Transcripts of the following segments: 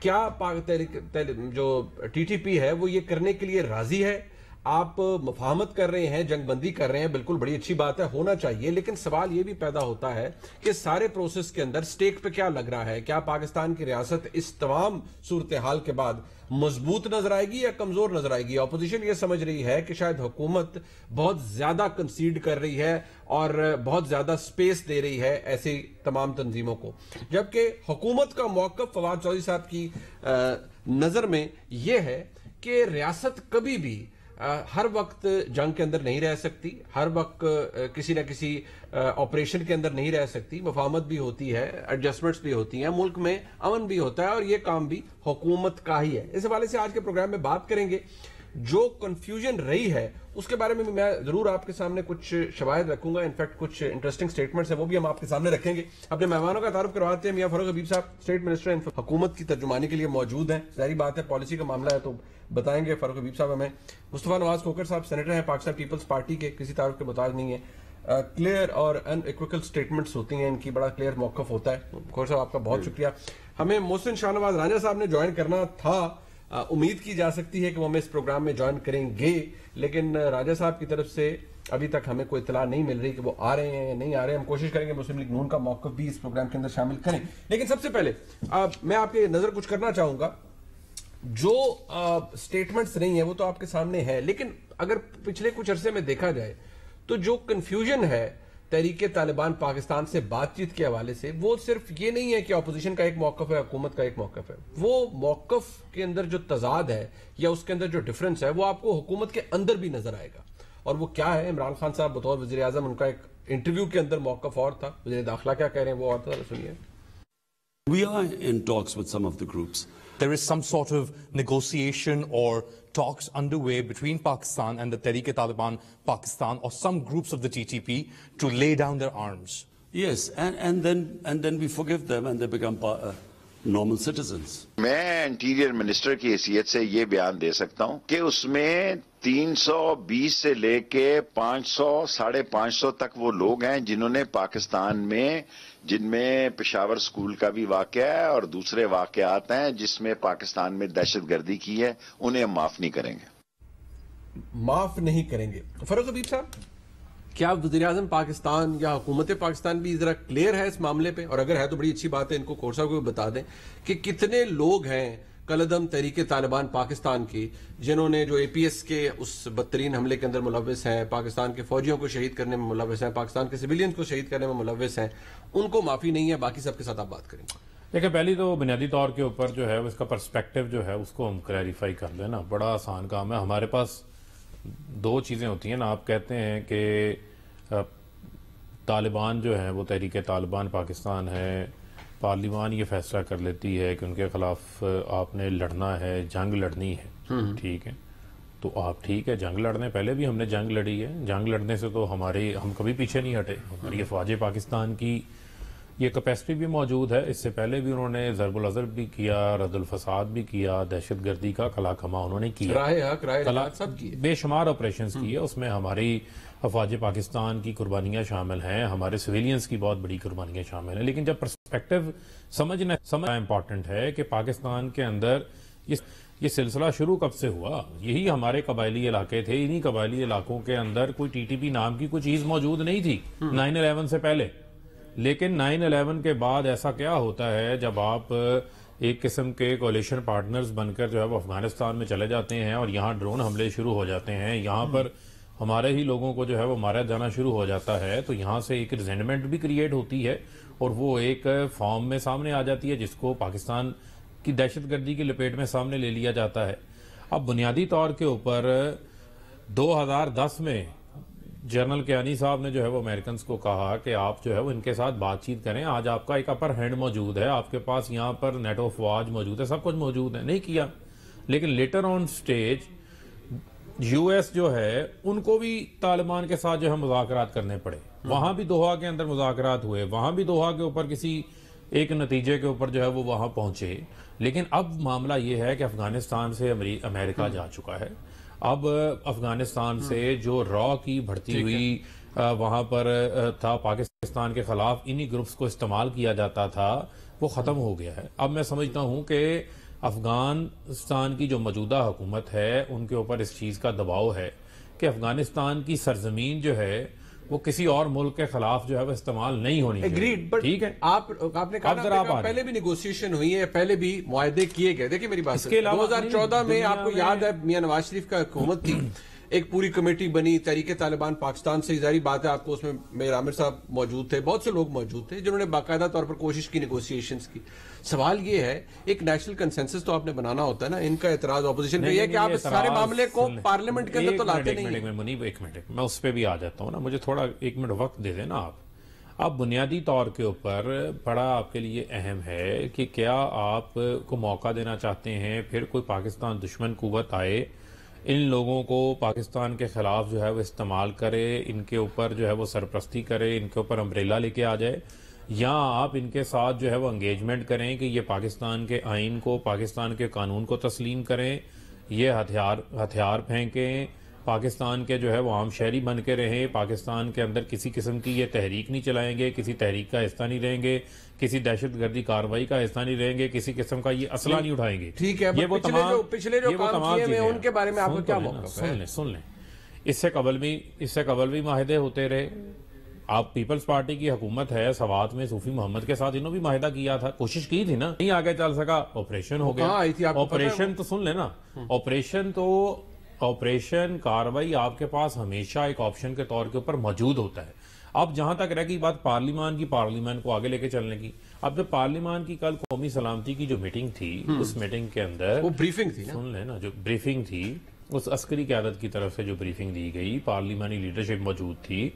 کیا جو T T P ہے وہ یہ کرنے کے لیے راضی ہے؟ آپ مفاہمت کر رہے ہیں، جنگ بندی کر رہے ہیں، بالکل بڑی اچھی بات ہے، ہونا چاہیے، لیکن سوال یہ بھی پیدا ہوتا ہے کہ سارے پروسیس کے اندر سٹیک پہ کیا لگ رہا ہے؟ کیا پاکستان کی ریاست اس تمام صورتحال کے بعد مضبوط نظر آئے گی یا کمزور نظر آئے گی؟ اپوزیشن یہ سمجھ رہی ہے کہ شاید حکومت بہت زیادہ کنسیڈ کر رہی ہے اور بہت زیادہ سپیس دے رہی ہے ایسی تمام تنظیموں کو، جبکہ حکومت کا موقف فواد چودھری صاحب کی نظر میں یہ ہے کہ ریاست کبھی بھی ہر وقت جنگ کے اندر نہیں رہ سکتی، ہر وقت کسی نہ کسی آپریشن کے اندر نہیں رہ سکتی، مفاہمت بھی ہوتی ہے، ایڈجسٹمنٹس بھی ہوتی ہیں، ملک میں امن بھی ہوتا ہے، اور یہ کام بھی حکومت کا ہی ہے۔ اس حوالے سے آج کے پروگرام میں بات کریں گے۔ جو کنفیوژن رہی ہے اس کے بارے میں بھی میں ضرور آپ کے سامنے کچھ شواہد رکھوں گا، انفیکٹ کچھ انٹرسٹنگ سٹیٹمنٹس ہیں وہ بھی ہم آپ کے سامنے رکھیں گے۔ اپنے مہمانوں کا تعارف کرواتے ہیں۔ میاں فاروق حبیب صاحب اسٹیٹ منسٹر حکومت کی ترجمانی کے لیے موجود ہیں، ظاہری بات ہے پالیسی کا معاملہ ہے تو بتائیں گے فاروق حبیب صاحب ہمیں۔ مصطفیٰ نواز کھوکھر صاحب سینیٹر ہیں، پاکستان پیپلز پارٹی کے، کسی تعارف کے محتاج نہیں ہے، کلیئر اور ان ایکویکل سٹیٹمنٹس ہوتی ہیں، ان کی بڑا کلیئر موقف ہوتا ہے۔ کھوکھر صاحب آپ کا بہت شکریہ۔ ہمیں محسن شاہ نواز رانجھا صاحب نے جوائن کرنا تھا، امید کی جا سکتی ہے کہ وہ ہمیں اس پروگرام میں جوائن کریں گے، لیکن راجہ صاحب کی طرف سے ابھی تک ہمیں کوئی اطلاع نہیں مل رہی کہ وہ آ رہے ہیں یا نہیں آ رہے ہیں۔ ہم کوشش کریں گے مسلم لیگ نون کا موقف بھی اس پروگرام کے اندر شامل کریں، لیکن سب سے پہلے میں آپ کی نظر کچھ کرنا چاہوں گا۔ جو سٹیٹمنٹس رہی ہیں وہ تو آپ کے سامنے ہے، لیکن اگر پچھلے کچھ عرصے میں دیکھا جائے تو جو کنفیوژن ہے تحریک طالبان پاکستان سے بات چیت کے حوالے سے، وہ صرف یہ نہیں ہے کہ اپوزیشن کا ایک موقف ہے، حکومت کا ایک موقف ہے، وہ موقف کے اندر جو تضاد ہے یا اس کے اندر جو ڈیفرنس ہے وہ آپ کو حکومت کے اندر بھی نظر آئے گا۔ اور وہ کیا ہے؟ عمران خان صاحب بطور وزیر اعظم، ان کا ایک انٹرویو کے اندر موقف اور تھا، وزیر داخلہ کیا کہہ رہے ہیں وہ اور تھا، سنیے۔ We are in talks with some of the groups. There is some sort of negotiation or talks underway between Pakistan and the Tehreek-e-Taliban Pakistan or some groups of the TTP to lay down their arms. Yes, and then we forgive them and they become normal citizens. میں interior minister کی حیثیت سے یہ بیان دے سکتا ہوں کہ اس میں 320 سے لے کے 500 550 تک وہ لوگ ہیں جنہوں نے پاکستان میں، جن میں پشاور سکول کا بھی واقعہ ہے اور دوسرے واقعات ہیں جس میں پاکستان میں دہشت گردی کی ہے، انہیں ہم معاف نہیں کریں گے۔ معاف نہیں کریں گے۔ فاروق حبیب صاحب، کیا وزیر اعظم پاکستان یا حکومت پاکستان بھی ذرا کلیئر ہے اس معاملے پہ؟ اور اگر ہے تو بڑی اچھی بات ہے، ان کو کھوکھر صاحب کو بھی بتا دیں کہ کتنے لوگ ہیں کالعدم تحریک طالبان پاکستان کی جنہوں نے، جو اے پی ایس کے اس بدترین حملے کے اندر ملوث ہیں، پاکستان کے فوجیوں کو شہید کرنے میں ملوث ہیں، پاکستان کے سویلینز کو شہید کرنے میں ملوث ہیں، ان کو معافی نہیں ہے، باقی سب کے ساتھ آپ بات کریں۔ دیکھیں، پہلی تو بنیادی طور کے اوپر جو ہے اس کا پرسپیکٹیو جو ہے اس کو ہم کلیریفائی کر لیں نا، بڑا آسان کام ہے۔ ہمارے پاس دو چیزیں ہوتی ہیں نا، آپ کہتے ہیں کہ طالبان جو ہیں وہ تحریک طالبان پاکستان ہے، پارلیمان یہ فیصلہ کر لیتی ہے کہ ان کے خلاف آپ نے لڑنا ہے، جنگ لڑنی ہے، ٹھیک ہے، تو آپ ٹھیک ہے جنگ لڑنے، پہلے بھی ہم نے جنگ لڑی ہے، جنگ لڑنے سے تو ہم کبھی پیچھے نہیں ہٹے، ہماری افواج پاکستان کی یہ کیپیسٹی بھی موجود ہے۔ اس سے پہلے بھی انہوں نے ضرب الضرب بھی کیا، رد الفساد بھی کیا، دہشت گردی کا کلا کما انہوں نے کیا، بے شمار آپریشنز کیے، اس میں ہماری افواج پاکستان کی قربانیاں شامل ہیں، ہمارے سویلینز کی بہت بڑی قربانیاں شامل ہیں۔ لیکن جب پرسپیکٹیو سمجھنا امپورٹنٹ ہے کہ پاکستان کے اندر یہ سلسلہ شروع کب سے ہوا؟ یہی ہمارے قبائلی علاقے تھے، انہی قبائلی علاقوں کے اندر کوئی ٹی ٹی پی نام کی کوئی چیز موجود نہیں تھی 9/11 سے پہلے، لیکن 9/11 کے بعد ایسا کیا ہوتا ہے جب آپ ایک قسم کے کولیشن پارٹنرز بن کر جو ہے وہ افغانستان میں چلے جاتے ہیں اور یہاں ڈرون حملے شروع ہو جاتے ہیں، یہاں پر ہمارے ہی لوگوں کو جو ہے وہ مارا جانا شروع ہو جاتا ہے، تو یہاں سے ایک ریزنٹمنٹ بھی کریٹ ہوتی ہے اور وہ ایک فارم میں سامنے آ جاتی ہے جس کو پاکستان کی دہشت گردی کی لپیٹ میں سامنے لے لیا جاتا ہے۔ اب بنیادی طور کے اوپر 2010 میں جنرل کیانی صاحب نے جو ہے وہ امریکنز کو کہا کہ آپ جو ہے وہ ان کے ساتھ بات چیت کریں، آج آپ کا ایک اپر ہینڈ موجود ہے، آپ کے پاس یہاں پر نیٹو افواج موجود ہے، سب کچھ موجود ہے، نہیں کیا۔ لیکن later on stage U S جو ہے ان کو بھی طالبان کے ساتھ جو ہے مذاکرات کرنے پڑے، وہاں بھی دوحہ کے اندر مذاکرات ہوئے، وہاں بھی دوحہ کے اوپر کسی ایک نتیجے کے اوپر جو ہے وہ وہاں پہنچے۔ لیکن اب معاملہ یہ ہے کہ افغانستان سے امریکہ جا چکا ہے، اب افغانستان سے جو را کی بڑھتی ہوئی وہاں پر تھا پاکستان کے خلاف انہی گروپس کو استعمال کیا جاتا تھا، وہ ختم ہو گیا ہے۔ اب میں سمجھتا ہوں کہ افغانستان کی جو موجودہ حکومت ہے ان کے اوپر اس چیز کا دباؤ ہے کہ افغانستان کی سرزمین جو ہے وہ کسی اور ملک کے خلاف جو ہے وہ استعمال نہیں ہونی چاہیے. ٹھیک ہے, آپ نے کہا پہلے بھی نیگوسیشن ہوئی ہے, پہلے بھی معاہدے کیے گئے. دیکھیں میری بات, 2014 میں آپ کو یاد ہے میاں نواز شریف کا حکومت تھی, ایک پوری کمیٹی بنی تحریک طالبان پاکستان سے. ظاہری بات ہے آپ کو اس میں میر عامر صاحب موجود تھے, بہت سے لوگ موجود تھے جنہوں نے باقاعدہ طور پر کوشش کی نیگوسیشنز کی. سوال یہ ہے ایک نیشنل کنسنسس تو آپ نے بنانا ہوتا ہے نا. ان کا اعتراض اپوزیشن پہ یہ ہے کہ آپ سارے معاملے کو پارلیمنٹ کے اندر تو لاتے نہیں ہیں. منیب ایک منٹ میں اس پہ بھی آ جاتا ہوں نا, مجھے تھوڑا 1 منٹ وقت دے دیں نا. آپ بنیادی طور کے اوپر بڑا آپ کے لیے اہم ہے کہ کیا آپ کو موقع دینا چاہتے ہیں پھر کوئی پاکستان دشمن قوت آئے ان لوگوں کو پاکستان کے خلاف جو ہے وہ استعمال کرے, ان کے اوپر جو ہے وہ سرپرستی کرے, ان کے اوپر امبریلا لے کے آ جائے, یا آپ ان کے ساتھ جو ہے وہ انگیجمنٹ کریں کہ یہ پاکستان کے آئین کو, پاکستان کے قانون کو تسلیم کریں, یہ ہتھیار پھینکیں, پاکستان کے جو ہے وہ عام شہری بن کے رہیں, پاکستان کے اندر کسی قسم کی یہ تحریک نہیں چلائیں گے, کسی تحریک کا حصہ نہیں رہیں گے, کسی دہشت گردی کارروائی کا حصہ نہیں رہیں گے, کسی قسم کا یہ اسلحہ نہیں اٹھائیں گے. ٹھیک ہے, پچھلے جو کام کیے ہیں ان کے بارے میں آپ کا کیا موقف ہے؟ سن لیں. اس سے قبل بھی معاہدے ہوتے رہے. آپ پیپلز پارٹی کی حکومت ہے, سوات میں صوفی محمد کے ساتھ انہوں بھی معاہدہ کیا تھا, کوشش کی تھی نا, نہیں آگے چل سکا, آپریشن ہو گیا. آپریشن تو سن لینا, آپریشن کاروائی آپ کے پاس ہمیشہ ایک آپشن کے طور کے اوپر موجود ہوتا ہے. اب جہاں تک رہ گئی بات پارلیمان کو آگے لے کے چلنے کی, اب جب پارلیمان کی کل قومی سلامتی کی جو میٹنگ تھی, اس میٹنگ کے اندر وہ بریفنگ تھی, سن لینا, جو بریفنگ تھی اس عسکری قیادت کی طرف سے جو بریفنگ دی گئی, پارلیمانی لیڈرشپ موجود تھی,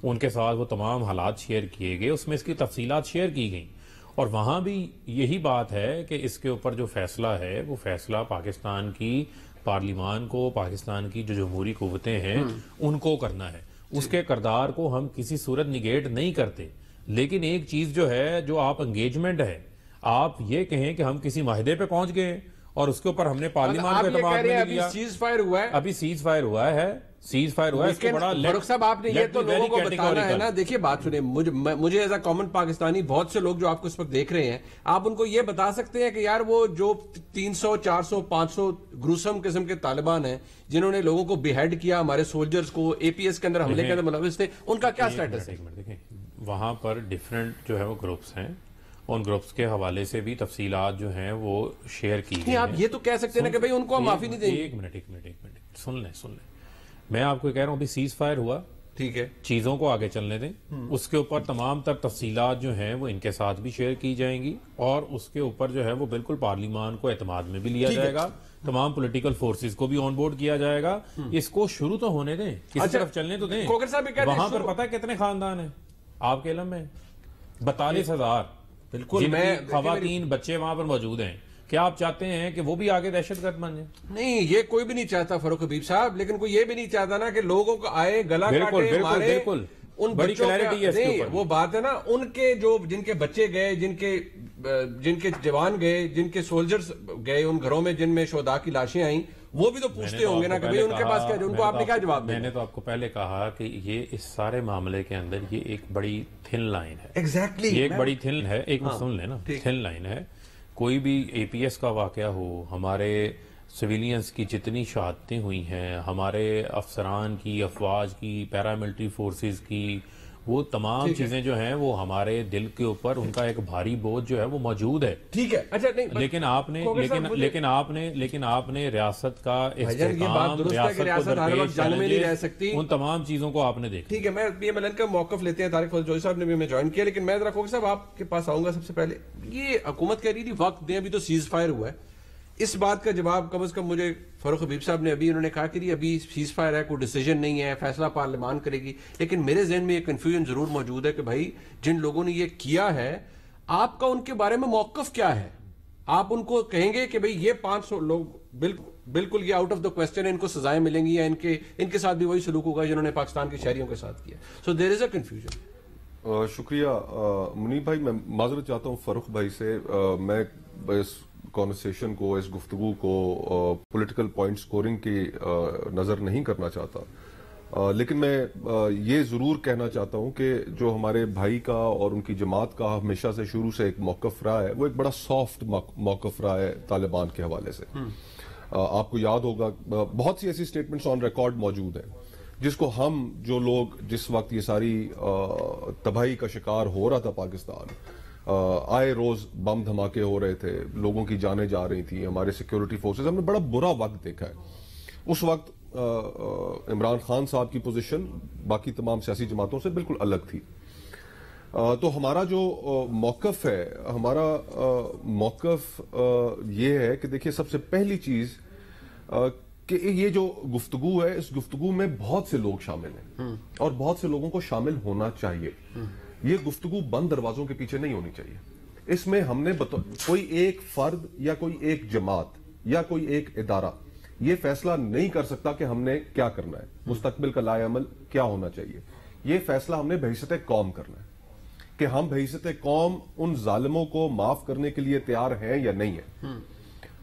ان کے ساتھ وہ تمام حالات شیئر کیے گئے, اس میں اس کی تفصیلات شیئر کی گئیں, اور وہاں بھی یہی بات ہے کہ اس کے اوپر جو فیصلہ ہے وہ فیصلہ پاکستان کی پارلیمان کو, پاکستان کی جو جمہوری قوتیں ہیں ان کو کرنا ہے. اس کے کردار کو ہم کسی صورت نگیٹ نہیں کرتے, لیکن ایک چیز جو ہے, جو آپ انگیجمنٹ ہے, آپ یہ کہیں کہ ہم کسی معاہدے پہ پہنچ گئے اور اس کے اوپر ہم نے پارلیمان کو اعتماد نہیں لیا. ابھی سیز فائر ہوا ہے, ابھی سیز فائر ہوا ہے, اس کو بڑا فاروق صاحب آپ نے یہ تو لوگوں کو بتانا ہے نا. دیکھیے بات سنیں, مجھے ایز اے کامن پاکستانی, بہت سے لوگ جو آپ کو اس وقت دیکھ رہے ہیں, آپ ان کو یہ بتا سکتے ہیں کہ یار وہ جو 300 400 500 گروسم قسم کے طالبان ہیں جنہوں نے لوگوں کو بیہیڈ کیا, ہمارے سولجرز کو اے پی ایس کے اندر حملے کے اندر ملوث تھے, ان کا کیا سٹیٹس ہے؟ دیکھیں وہاں پر ڈیفرنٹ جو ہے وہ گروپس ہیں, ان گروپس کے حوالے سے بھی تفصیلات جو ہیں وہ شیئر کی گئی. آپ یہ تو کہہ سکتے ہیں کہ بھئی ان کو ہم معافی نہیں دیں گے. ایک منٹ سن لیں. میں آپ کو کہہ رہا ہوں ابھی سیز فائر ہوا, ٹھیک ہے, چیزوں کو آگے چلنے دیں, اس کے اوپر تمام تر تفصیلات جو ہیں وہ ان کے ساتھ بھی شیئر کی جائیں گی, اور اس کے اوپر جو ہے وہ بالکل پارلیمان کو اعتماد میں بھی لیا جائے گا, تمام پولیٹیکل فورسز کو بھی آن بورڈ کیا جائے گا. اس کو شروع تو ہونے دیں, کسی طرف چلنے تو دیں. وہاں پر پتہ ہے کتنے خاندان ہیں آپ کے علم میں؟ 42,000 بالکل. خواتین بچے وہاں پر موجود ہیں. کیا آپ چاہتے ہیں کہ وہ بھی آگے دہشت گرد بن جائیں؟ نہیں, یہ کوئی بھی نہیں چاہتا فاروق حبیب صاحب, لیکن کوئی یہ بھی نہیں چاہتا نا کہ لوگوں کو آئے گلا کاٹے مارے. ان بڑی کلیئرٹی ہے اس کے اوپر. وہ بات ہے نا, ان کے جو جن کے بچے گئے, جن کے جوان گئے, جن کے سولجرز گئے ان گھروں میں جن میں شہداء کی لاشیں آئیں, وہ بھی تو پوچھتے ہوں گے نا کہ ان کے پاس کیا, ان کو آپ نے کیا جواب دیا؟ میں نے تو آپ کو پہلے کہا کہ یہ اس سارے معاملے کے اندر یہ ایک بڑی تھن لائن ہے. ایگزیکٹلی, یہ ایک بڑی تھن ہے. ایک سن لینا, تھن لائن ہے. کوئی بھی اے پی ایس کا واقعہ ہو, ہمارے سویلینز کی جتنی شہادتیں ہوئی ہیں, ہمارے افسران کی, افواج کی, پیراملٹری فورسز کی, وہ تمام چیزیں جو ہیں وہ ہمارے دل کے اوپر ان کا ایک بھاری بوجھ جو ہے وہ موجود ہے. ٹھیک ہے, اچھا نہیں, لیکن آپ نے ریاست کا استحکام, ریاست کو درپیش چیلنجز, ان تمام چیزوں کو آپ نے دیکھا. ٹھیک ہے, میں پی ایم ایل این کا موقف لیتے ہیں, طارق فضل جوہری صاحب نے بھی ہمیں جوائن کیا, لیکن میں ذرا کوکر صاحب آپ کے پاس آؤں گا. سب سے پہلے یہ حکومت کہہ رہی تھی وقت دیں, ابھی تو سیز فائر ہوا ہے. اس بات کا جواب کم از کم مجھے فاروق حبیب صاحب نے انہوں نے کہا کہ ابھی سیز فائر ہے, کوئی ڈیسیجن نہیں ہے, فیصلہ پارلیمان کرے گی. لیکن میرے ذہن میں یہ کنفیوژن ضرور موجود ہے کہ بھائی جن لوگوں نے یہ کیا ہے, آپ کا ان کے بارے میں موقف کیا ہے؟ آپ ان کو کہیں گے کہ بھئی یہ 500 لوگ بالکل یہ آؤٹ آف دا کوسچن ہے, ان کو سزائیں ملیں گی, یا ان کے ساتھ بھی وہی سلوک ہوگا جنہوں نے پاکستان کے شہریوں کے ساتھ کیا؟ سو دیر از اے کنفیوژن. شکریہ منیب بھائی. میں معذرت چاہتا ہوں فاروق بھائی سے, میں اس کانورسیشن کو, اس گفتگو کو پولیٹیکل پوائنٹ سکورنگ کی نظر نہیں کرنا چاہتا. لیکن میں یہ ضرور کہنا چاہتا ہوں کہ جو ہمارے بھائی کا اور ان کی جماعت کا ہمیشہ سے شروع سے ایک موقف رہا ہے، وہ ایک بڑا سافٹ موقف رہا ہے طالبان کے حوالے سے. آپ کو یاد ہوگا بہت سی ایسی سٹیٹمنٹس آن ریکارڈ موجود ہیں جس کو ہم جو لوگ جس وقت یہ ساری تباہی کا شکار ہو رہا تھا پاکستان، آئے روز بم دھماکے ہو رہے تھے، لوگوں کی جانیں جا رہی تھیں، ہمارے سیکیورٹی فورسز، ہم نے بڑا برا وقت دیکھا ہے. اس وقت عمران خان صاحب کی پوزیشن باقی تمام سیاسی جماعتوں سے بالکل الگ تھی. تو ہمارا جو موقف ہے، ہمارا موقف یہ ہے کہ دیکھیے سب سے پہلی چیز کہ یہ جو گفتگو ہے، اس گفتگو میں بہت سے لوگ شامل ہیں اور بہت سے لوگوں کو شامل ہونا چاہیے. یہ گفتگو بند دروازوں کے پیچھے نہیں ہونی چاہیے. اس میں ہم نے کوئی ایک فرد یا کوئی ایک جماعت یا کوئی ایک ادارہ یہ فیصلہ نہیں کر سکتا کہ ہم نے کیا کرنا ہے، مستقبل کا لائے عمل کیا ہونا چاہیے. یہ فیصلہ ہم نے بحیثیت قوم کرنا ہے کہ ہم بحیثیت قوم ان ظالموں کو معاف کرنے کے لیے تیار ہیں یا نہیں ہیں.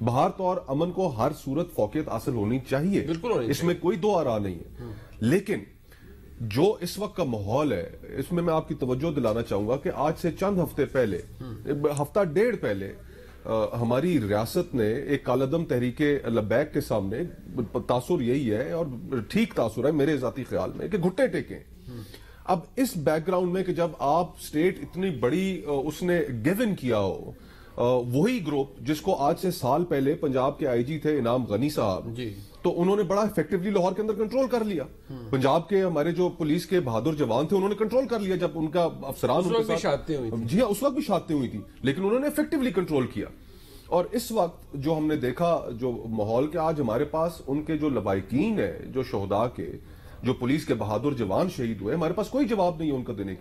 بہار طور امن کو ہر صورت فوقیت حاصل ہونی چاہیے، اس میں کوئی دو آرا نہیں ہے. لیکن جو اس وقت کا ماحول ہے، اس میں آپ کی توجہ دلانا چاہوں گا کہ آج سے چند ہفتے پہلے، ہفتہ ڈیڑھ پہلے، ہماری ریاست نے ایک کالعدم تحریک لبیک کے سامنے، تاثر یہی ہے اور ٹھیک تاثر ہے میرے ذاتی خیال میں، کہ گھٹنے ٹیکیں. اب اس بیک گراؤنڈ میں کہ جب آپ سٹیٹ اتنی بڑی اس نے گیون کیا ہو، وہی گروپ جس کو آج سے سال پہلے پنجاب کے آئی جی تھے انعام غنی صاحب، تو انہوں نے بڑا ایفیکٹولی لاہور کے اندر کنٹرول کر لیا. پنجاب کے ہمارے جو پولیس کے بہادر جوان تھے انہوں نے کنٹرول کر لیا، جب ان کا افسران ان کے ساتھ، جی ہاں اس وقت بھی شاتیں ہوئی تھی، لیکن انہوں نے ایفیکٹولی کنٹرول کیا. اور اس وقت جو ہم نے دیکھا جو ماحول کے، آج ہمارے پاس ان کے جو لواحقین ہیں، جو شہداء کے، جو پولیس کے بہادر جوان شہید ہوئے، ہمارے پاس کوئی جواب نہیں ہے ان کا دینے